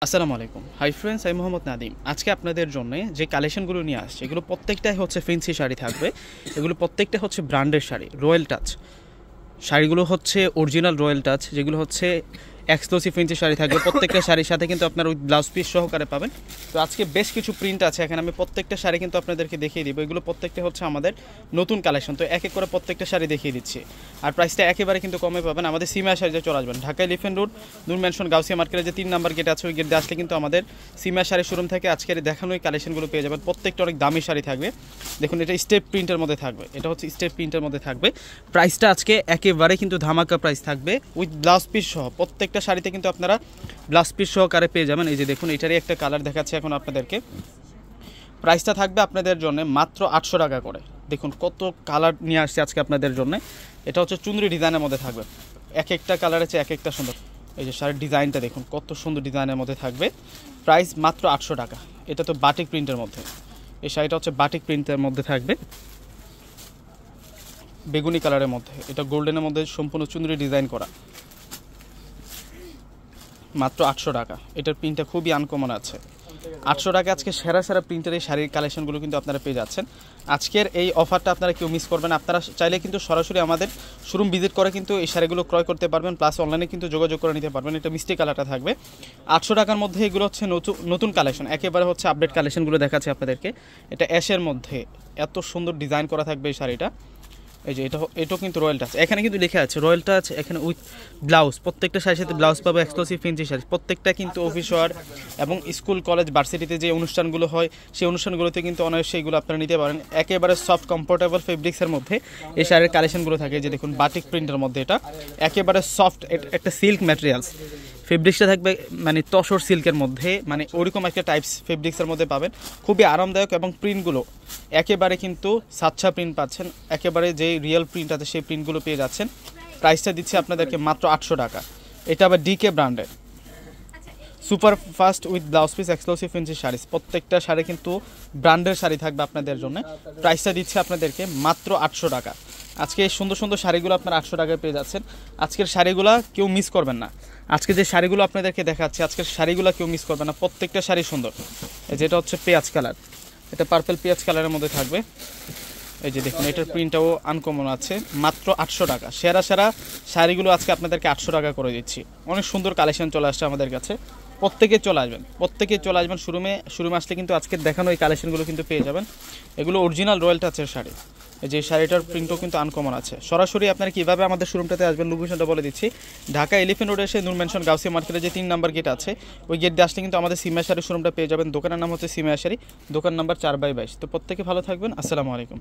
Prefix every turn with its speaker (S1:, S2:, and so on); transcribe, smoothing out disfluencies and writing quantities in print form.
S1: আসসালামু আলাইকুম। Hi friends, আমি মোহাম্মদ নাদিম। আজকে আপনাদের জন্য যে কালেকশনগুলো নিয়ে আসছে এগুলো প্রত্যেকটাই হচ্ছে ফেন্সি শাড়ি থাকবে। এগুলো প্রত্যেকটা হচ্ছে ব্র্যান্ডের শাড়ি, রয়্যাল টাচ শাড়িগুলো হচ্ছে অরিজিনাল রয়্যাল টাচ, যেগুলো হচ্ছে এক্সক্লুসিভ ফেন্সি শাড়ি থাকবে। প্রত্যেকটা শাড়ির সাথে কিন্তু আপনার ওই ব্লাউজ পিস সহকারে পাবেন। তো আজকে বেশ কিছু প্রিন্ট আছে এখানে, আমি প্রত্যেকটা শাড়ি কিন্তু আপনাদেরকে দেখিয়ে দিব। এগুলো প্রত্যেকটা হচ্ছে আমাদের নতুন কালেকশন, তো এক এক করে প্রত্যেকটা শাড়ি দেখিয়ে দিচ্ছি। আর প্রাইসটা একেবারে কিন্তু কমে পাবেন। আমাদের সিমা শাড়িতে চলে আসবেন, ঢাকা এলিফ্যান্ট রোড নূর ম্যানশন গাউসিয়া মার্কেটে যে 3 নাম্বার গেট আছে, ওই গেট দিয়ে আসলে কিন্তু আমাদের সিমা শাড়ি শোরুম থেকে আজকের দেখানো এই কালেকশনগুলো পেয়ে যাবেন। প্রত্যেকটা অনেক দামি শাড়ি থাকবে। দেখুন, এটা স্টেপ প্রিন্টের মধ্যে থাকবে, এটা হচ্ছে স্টেপ প্রিন্টের মধ্যে থাকবে। প্রাইসটা আজকে একেবারে কিন্তু ধামাকা প্রাইস থাকবে, উইথ ব্লাউজ পিস সহ। প্রত্যেকটা শাড়িতে কিন্তু আপনারা ব্লাউজ পিস সহকারে পেয়ে যাবেন। এই যে দেখুন, এটারই একটা কালার দেখাচ্ছে এখন আপনাদেরকে। প্রাইসটা থাকবে আপনাদের জন্য মাত্র 800 টাকা করে। দেখুন কত কালার নিয়ে আসছে আজকে আপনাদের জন্য। এটা হচ্ছে চুনরি ডিজাইনের মধ্যে থাকবে, এক একটা কালারের চেয়ে এক একটা সুন্দর। এই যে শাড়ির ডিজাইনটা দেখুন কত সুন্দর ডিজাইনের মধ্যে থাকবে। প্রাইস মাত্র 800 টাকা। এটা তো বাটিক প্রিন্টের মধ্যে, এই শাড়িটা হচ্ছে বাটিক প্রিন্টের মধ্যে থাকবে, বেগুনি কালারের মধ্যে। এটা গোল্ডেনের মধ্যে সম্পূর্ণ চুনরি ডিজাইন করা, মাত্র 800 টাকা। এটার প্রিন্টটা খুবই আনকমন আছে। 800 টাকা আজকে সেরা সেরা প্রিন্টের এই শাড়ির কালেকশনগুলো কিন্তু আপনারা পেয়ে যাচ্ছেন। আজকের এই অফারটা আপনারা কেউ মিস করবেন। আপনারা চাইলে কিন্তু সরাসরি আমাদের শোরুম ভিজিট করে কিন্তু এই শাড়িগুলো ক্রয় করতে পারবেন, প্লাস অনলাইনে কিন্তু যোগাযোগ করে নিতে পারবেন। এটা মিষ্টি কালারটা থাকবে 800 টাকার মধ্যে। এগুলো হচ্ছে নতুন কালেকশন, একেবারে হচ্ছে আপডেট কালেকশনগুলো দেখাচ্ছে আপনাদেরকে। এটা অ্যাশের মধ্যে এত সুন্দর ডিজাইন করা থাকবে এই শাড়িটা। এই যে এটাও কিন্তু রয়্যাল টাচ, এখানে কিন্তু লেখা আছে রয়্যাল টাচ, এখানে উইথ ব্লাউজ। প্রত্যেকটা শাড়ির সাথে ব্লাউজ পাবো, এক্সক্লুসিভ ফেন্সি শাড়ি। প্রত্যেকটা কিন্তু অফিস ওয়ার এবং স্কুল কলেজ ভার্সিটিতে যে অনুষ্ঠানগুলো হয় সেই অনুষ্ঠানগুলোতে কিন্তু অনায়াসে সেইগুলো আপনারা নিতে পারেন। একেবারে সফট কমফোর্টেবল ফেব্রিক্সের মধ্যে এই শাড়ির কালেকশনগুলো থাকে। যে দেখুন, বাটিক প্রিন্টের মধ্যে এটা একেবারে সফট, একটা সিল্ক ম্যাটেরিয়ালস। ফেব্রিক্সটা থাকবে মানে তসর সিল্কের মধ্যে, মানে ওরকম একটা টাইপস ফেব্রিক্সের মধ্যে পাবেন। খুবই আরামদায়ক এবং প্রিন্টগুলো একেবারে কিন্তু সাচ্ছা প্রিন্ট পাচ্ছেন। একেবারে যে রিয়েল প্রিন্ট আছে সেই প্রিন্টগুলো পেয়ে যাচ্ছেন। প্রাইসটা দিচ্ছি আপনাদেরকে মাত্র 800 টাকা। এটা আবার ডিকে ব্র্যান্ডের super fast with blouse piece exclusive fancy sari. প্রত্যেকটা শাড়ি কিন্তু ব্র্যান্ডের শাড়ি থাকবে আপনাদের জন্য। প্রাইসটা দিচ্ছি আপনাদেরকে মাত্র 800 টাকা। আজকে এই সুন্দর সুন্দর শাড়িগুলো আপনারা 800 টাকায় পেয়ে যাচ্ছেন। আজকের শাড়িগুলো কেউ মিস করবেন না। আজকে যে শাড়িগুলো আপনাদেরকে দেখাচ্ছি, আজকের শাড়িগুলো কেউ মিস করবেন না। প্রত্যেকটা শাড়ি সুন্দর। যেটা হচ্ছে পেঁয়াজ কালার, এটা পার্পল পেঁয়াজ কালারের মধ্যে থাকবে। এই যে দেখুন, এটার প্রিন্টটাও আনকমন আছে। মাত্র 800 টাকা। সেরা সেরা শাড়িগুলো আজকে আপনাদেরকে 800 টাকা করে দিচ্ছি। অনেক সুন্দর কালেকশন চলে আসছে আমাদের কাছে। প্রত্যেকে চলে আসবেন শোরুমে আসলে কিন্তু আজকে দেখানো এই কালেকশনগুলো কিন্তু পেয়ে যাবেন। এগুলো অরিজিনাল রয়্যাল টাচের শাড়ি। এই যে শাড়িটার প্রিন্টও কিন্তু আনকমন আছে। সরাসরি আপনারা কীভাবে আমাদের শোরুমটাতে আসবেন লোকেশনটা বলে দিচ্ছি। ঢাকা এলিফ্যান্ট রোডে এসে নূর ম্যানশন গাউসিয়া মার্কেটে যে 3 নাম্বার গেট আছে, ওই গেট দিয়ে আসলে কিন্তু আমাদের সিমা শাড়ির শোরুমটা পেয়ে যাবেন। দোকানের নাম হচ্ছে সিমা শাড়ি, দোকান নাম্বার 4/22। তো প্রত্যেকে ভালো থাকবেন। আসসালামু আলাইকুম।